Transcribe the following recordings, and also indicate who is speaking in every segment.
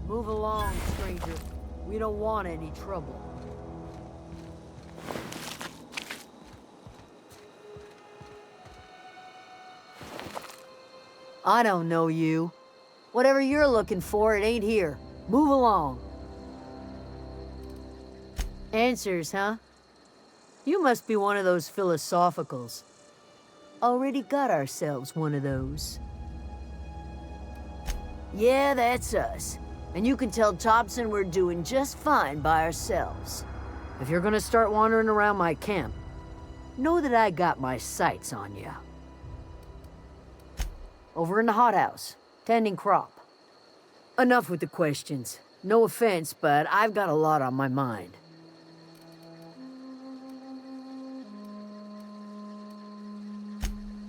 Speaker 1: Move along, stranger. We don't want any trouble. I don't know you. Whatever you're looking for, it ain't here. Move along. Answers, huh? You must be one of those philosophicals. Already got ourselves one of those. Yeah, that's us. And you can tell Thompson we're doing just fine by ourselves. If you're gonna start wandering around my camp, know that I got my sights on you. Over in the hothouse, tending crop. Enough with the questions. No offense, but I've got a lot on my mind.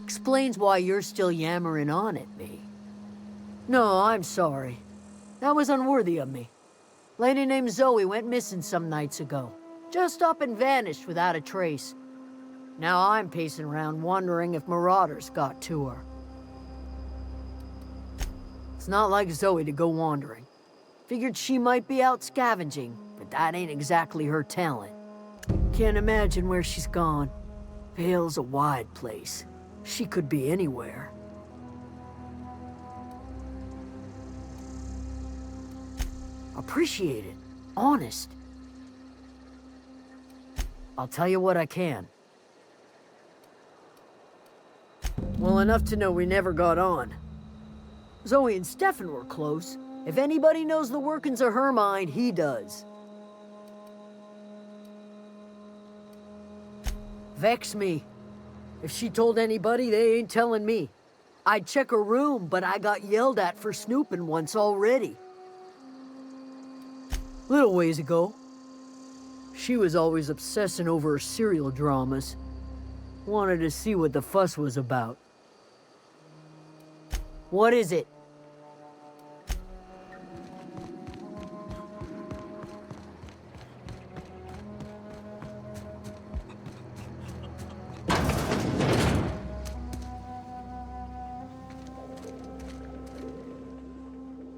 Speaker 1: Explains why you're still yammering on at me. No, I'm sorry. That was unworthy of me. Lady named Zoe went missing some nights ago. Just up and vanished without a trace. Now I'm pacing around wondering if marauders got to her. It's not like Zoe to go wandering. Figured she might be out scavenging, but that ain't exactly her talent. Can't imagine where she's gone. Vale's a wide place. She could be anywhere. Appreciate it. Honest. I'll tell you what I can. Well, enough to know we never got on. Zoe and Stefan were close. If anybody knows the workings of her mind, he does. Vex me. If she told anybody, they ain't telling me. I'd check her room, but I got yelled at for snooping once already. Little ways ago. She was always obsessing over her serial dramas. Wanted to see what the fuss was about. What is it?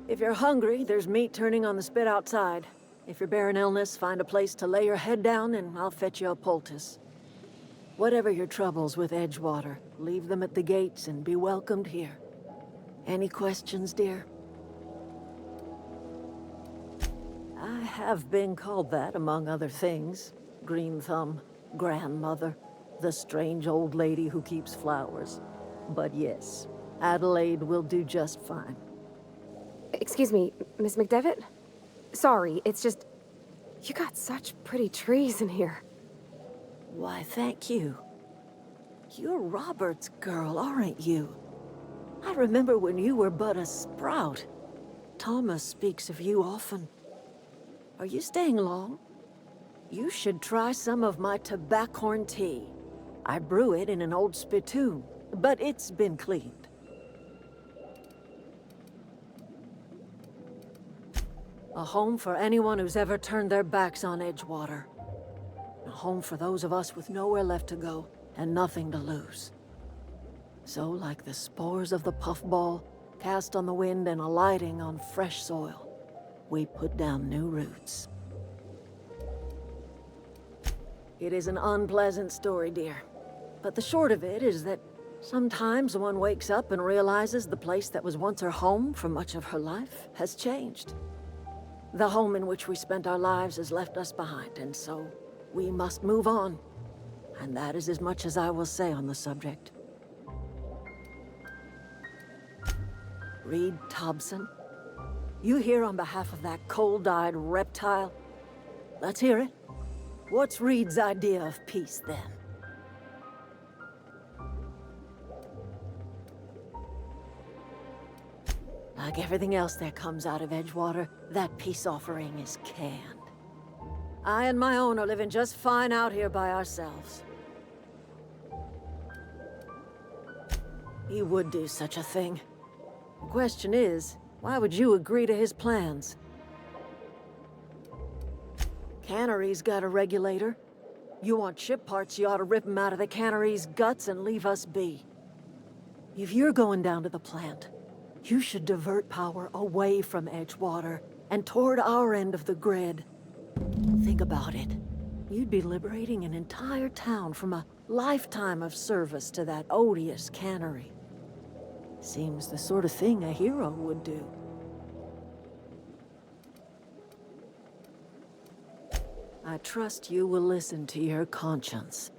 Speaker 2: If you're hungry, there's meat turning on the spit outside. If you're bearing illness, find a place to lay your head down and I'll fetch you a poultice. Whatever your troubles with Edgewater, leave them at the gates and be welcomed here. Any questions, dear? I have been called that, among other things. Green Thumb, grandmother, the strange old lady who keeps flowers. But yes, Adelaide will do just fine.
Speaker 3: Excuse me, Miss McDevitt? Sorry, it's just... You got such pretty trees in here.
Speaker 2: Why, thank you. You're Robert's girl, aren't you? I remember when you were but a sprout. Thomas speaks of you often. Are you staying long? You should try some of my tobaccorn tea. I brew it in an old spittoon, but it's been cleaned. A home for anyone who's ever turned their backs on Edgewater. A home for those of us with nowhere left to go and nothing to lose. So, like the spores of the puffball, cast on the wind and alighting on fresh soil, we put down new roots. It is an unpleasant story, dear. But the short of it is that sometimes one wakes up and realizes the place that was once her home for much of her life has changed. The home in which we spent our lives has left us behind, and so we must move on. And that is as much as I will say on the subject. Reed Thompson? You here on behalf of that cold-eyed reptile? Let's hear it. What's Reed's idea of peace, then? Like everything else that comes out of Edgewater, that peace offering is canned. I and my own are living just fine out here by ourselves. He would do such a thing. The question is, why would you agree to his plans? Cannery's got a regulator. You want ship parts, you ought to rip them out of the cannery's guts and leave us be. If you're going down to the plant, you should divert power away from Edgewater and toward our end of the grid. Think about it. You'd be liberating an entire town from a lifetime of service to that odious cannery. Seems the sort of thing a hero would do. I trust you will listen to your conscience.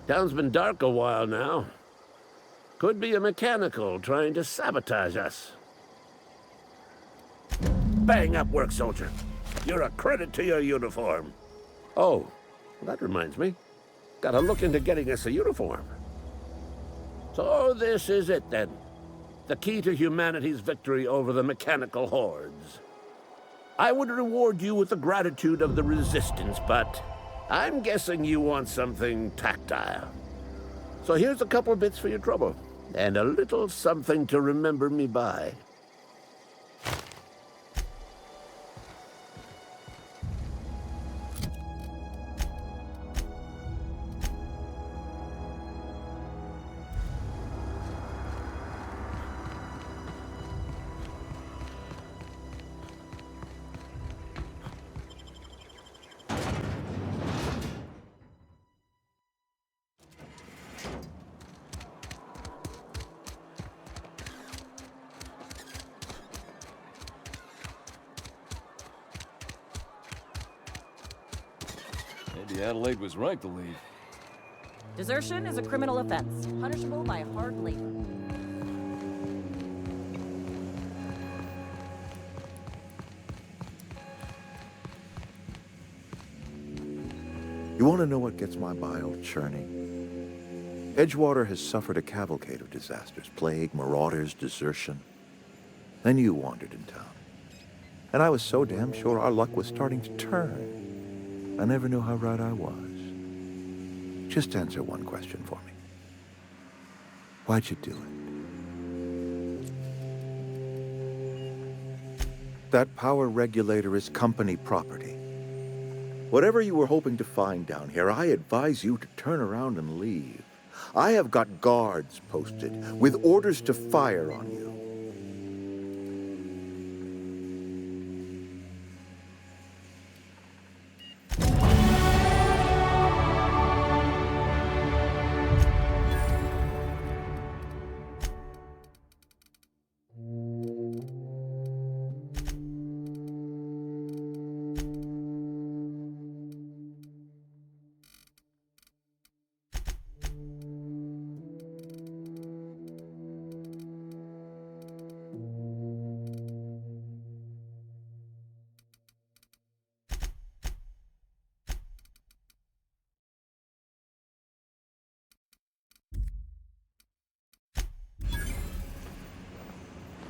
Speaker 4: Town's been dark a while now. Could be a mechanical trying to sabotage us. Bang up work, soldier. You're a credit to your uniform. Oh, that reminds me. Gotta look into getting us a uniform. So this is it then. The key to humanity's victory over the mechanical hordes. I would reward you with the gratitude of the Resistance, but I'm guessing you want something tactile. So here's a couple bits for your trouble, and a little something to remember me by.
Speaker 5: Maybe Adelaide was right to leave.
Speaker 6: Desertion is a criminal offense, punishable by hard labor.
Speaker 7: You want to know what gets my bile churning? Edgewater has suffered a cavalcade of disasters. Plague, marauders, desertion. Then you wandered in town. And I was so damn sure our luck was starting to turn. I never knew how right I was. Just answer one question for me. Why'd you do it? That power regulator is company property. Whatever you were hoping to find down here, I advise you to turn around and leave. I have got guards posted with orders to fire on you.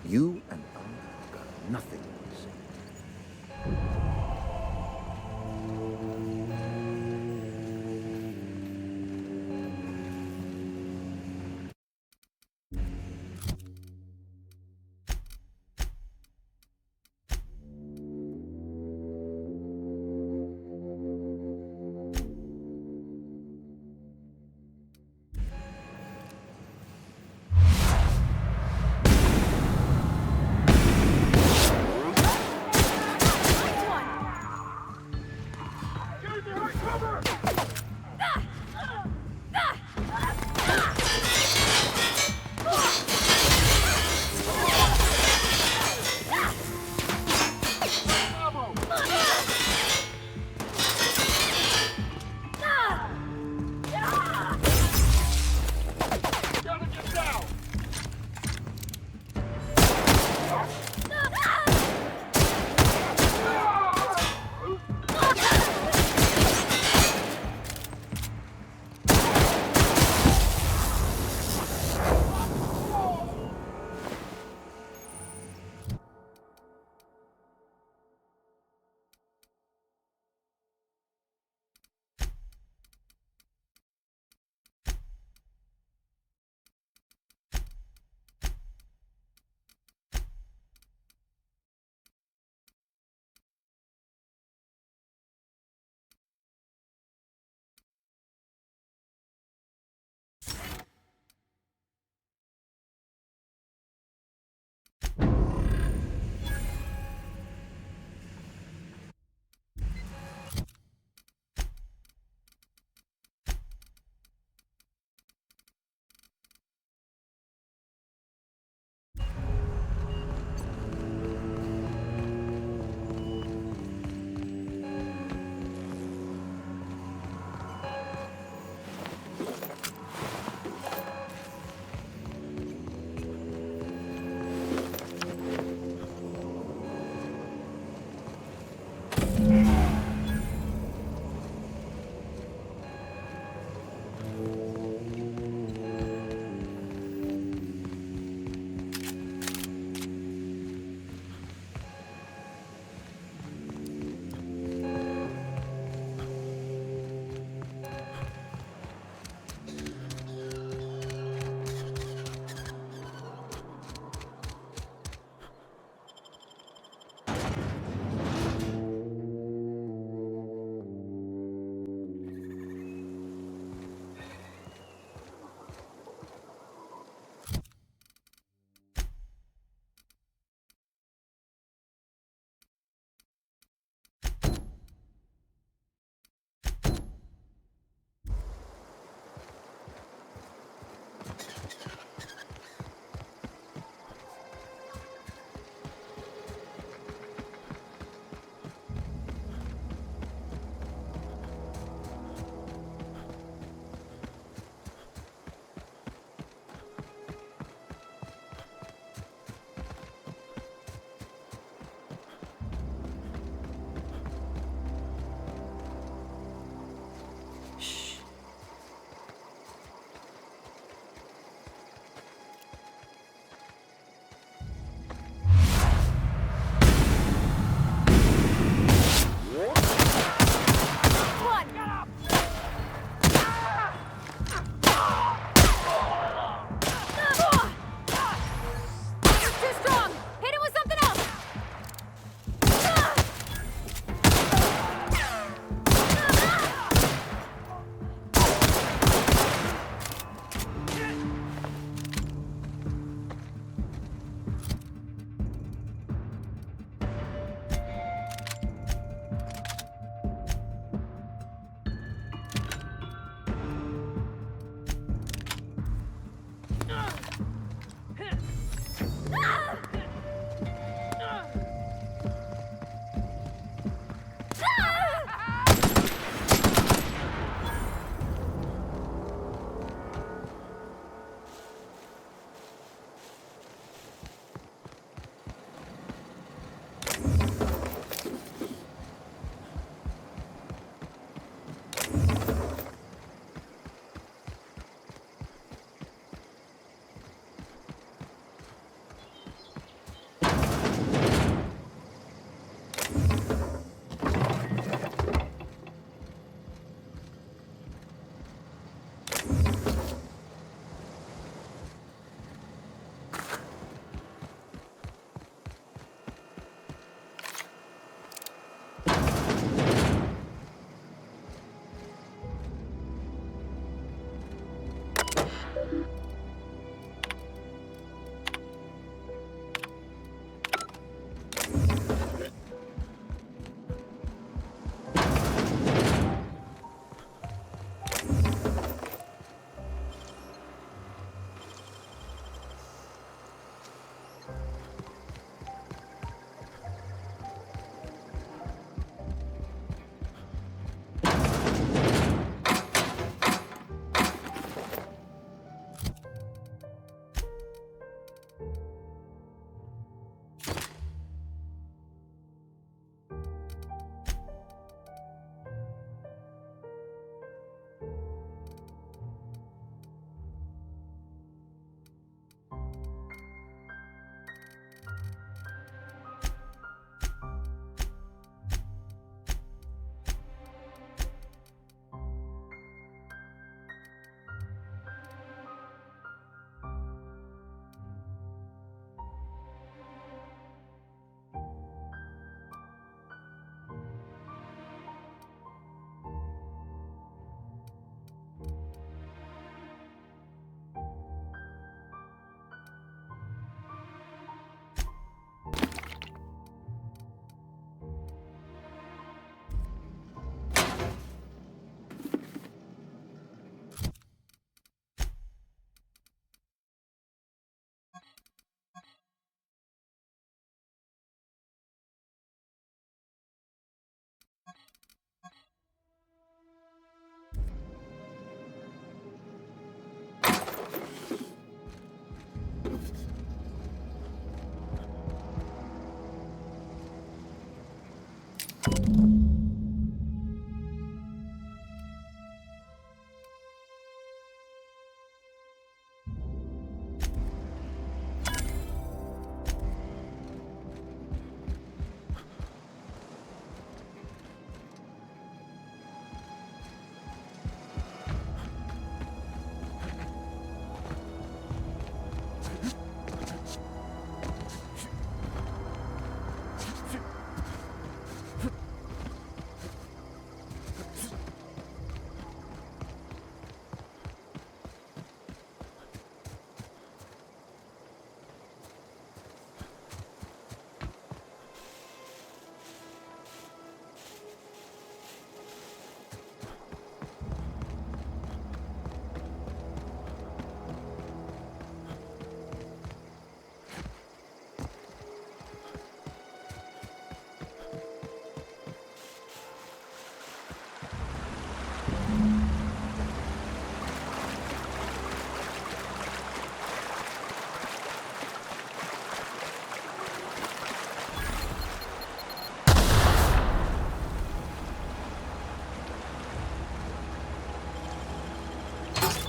Speaker 7: You and I have got nothing to say.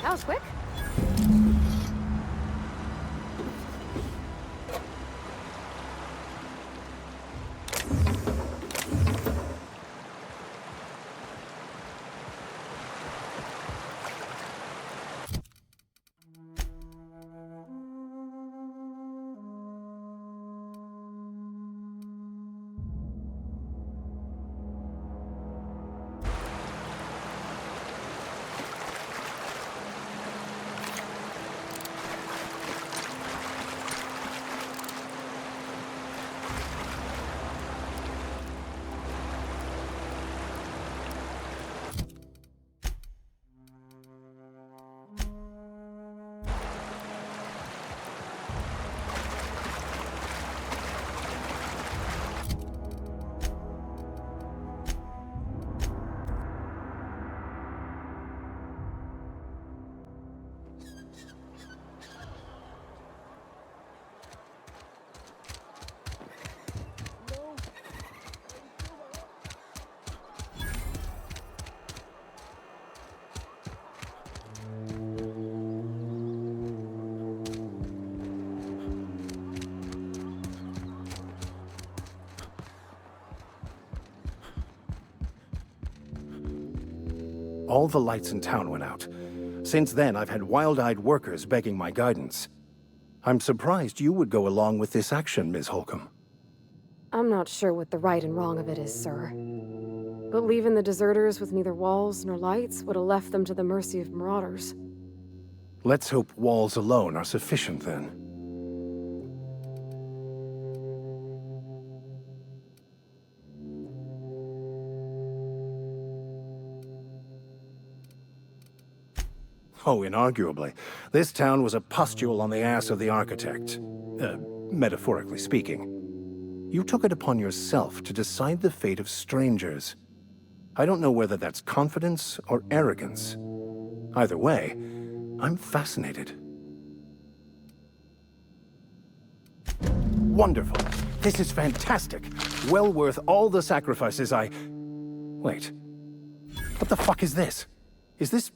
Speaker 3: That was quick.
Speaker 8: All the lights in town went out. Since then, I've had wild-eyed workers begging my guidance. I'm surprised you would go along with this action, Ms. Holcomb.
Speaker 3: I'm not sure what the right and wrong of it is, sir. But leaving the deserters with neither walls nor lights would have left them to the mercy of marauders.
Speaker 8: Let's hope walls alone are sufficient, then. Oh, inarguably. This town was a pustule on the ass of the architect. Metaphorically speaking. You took it upon yourself to decide the fate of strangers. I don't know whether that's confidence or arrogance. Either way, I'm fascinated. Wonderful. This is fantastic. Well worth all the sacrifices Wait. What the fuck is this? Is this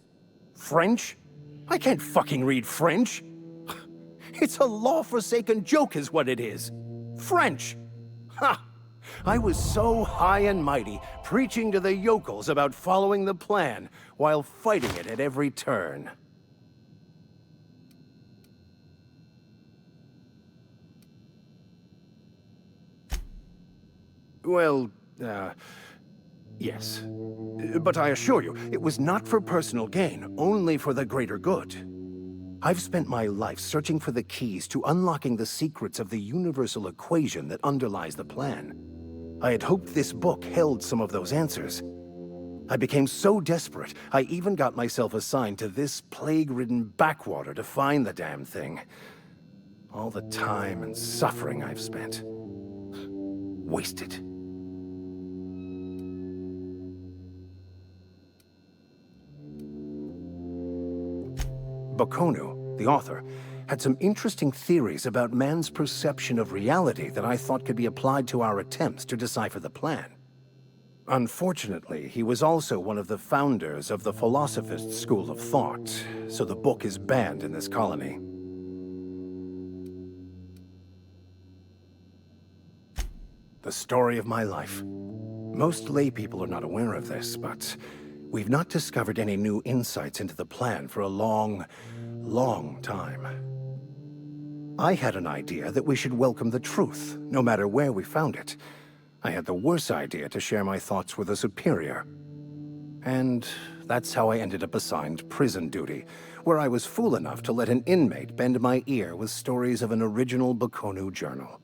Speaker 8: French? I can't fucking read French. It's a law-forsaken joke is what it is. French. Ha! I was so high and mighty, preaching to the yokels about following the plan, while fighting it at every turn. Well, yes. But I assure you, it was not for personal gain, only for the greater good. I've spent my life searching for the keys to unlocking the secrets of the universal equation that underlies the plan. I had hoped this book held some of those answers. I became so desperate, I even got myself assigned to this plague-ridden backwater to find the damn thing. All the time and suffering I've spent. Wasted. Bakonu, the author, had some interesting theories about man's perception of reality that I thought could be applied to our attempts to decipher the plan. Unfortunately, he was also one of the founders of the Philosophist school of thought, so the book is banned in this colony. The story of my life. Most laypeople are not aware of this, but we've not discovered any new insights into the plan for a long time. I had an idea that we should welcome the truth, no matter where we found it. I had the worse idea to share my thoughts with a superior. And that's how I ended up assigned prison duty, where I was fool enough to let an inmate bend my ear with stories of an original Bakonu journal.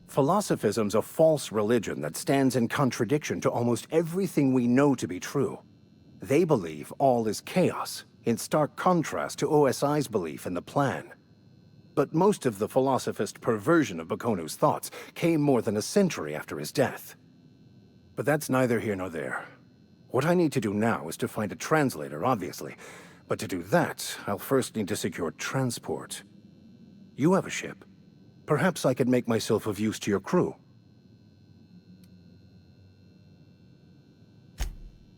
Speaker 8: Philosophism's a false religion that stands in contradiction to almost everything we know to be true. They believe all is chaos, in stark contrast to OSI's belief in the plan. But most of the philosophist perversion of Bakonu's thoughts came more than a century after his death. But that's neither here nor there. What I need to do now is to find a translator, obviously. But to do that, I'll first need to secure transport. You have a ship. Perhaps I could make myself of use to your crew.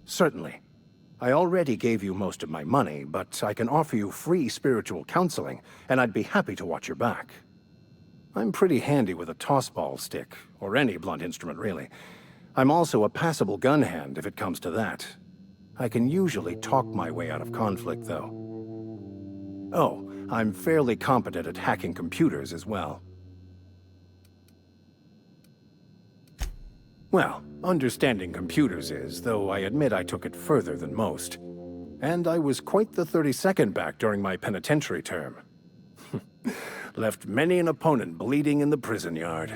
Speaker 8: Certainly. I already gave you most of my money, but I can offer you free spiritual counseling, and I'd be happy to watch your back. I'm pretty handy with a tossball stick, or any blunt instrument, really. I'm also a passable gun hand, if it comes to that. I can usually talk my way out of conflict, though. Oh, I'm fairly competent at hacking computers as well. Well, understanding computers is, though I admit I took it further than most. And I was quite the 32nd back during my penitentiary term. Left many an opponent bleeding in the prison yard.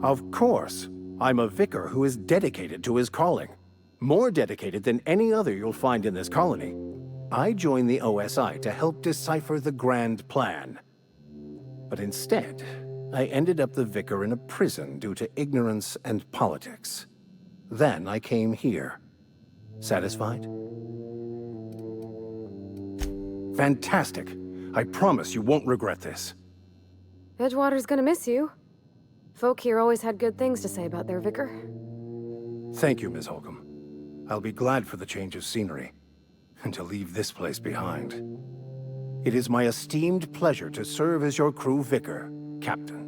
Speaker 8: Of course, I'm a vicar who is dedicated to his calling. More dedicated than any other you'll find in this colony. I joined the OSI to help decipher the grand plan. But instead, I ended up the vicar in a prison due to ignorance and politics. Then I came here. Satisfied? Fantastic. I promise you won't regret this.
Speaker 3: Edgewater's gonna miss you. Folk here always had good things to say about their vicar.
Speaker 8: Thank you, Ms. Holcomb. I'll be glad for the change of scenery, and to leave this place behind. It is my esteemed pleasure to serve as your crew vicar, Captain.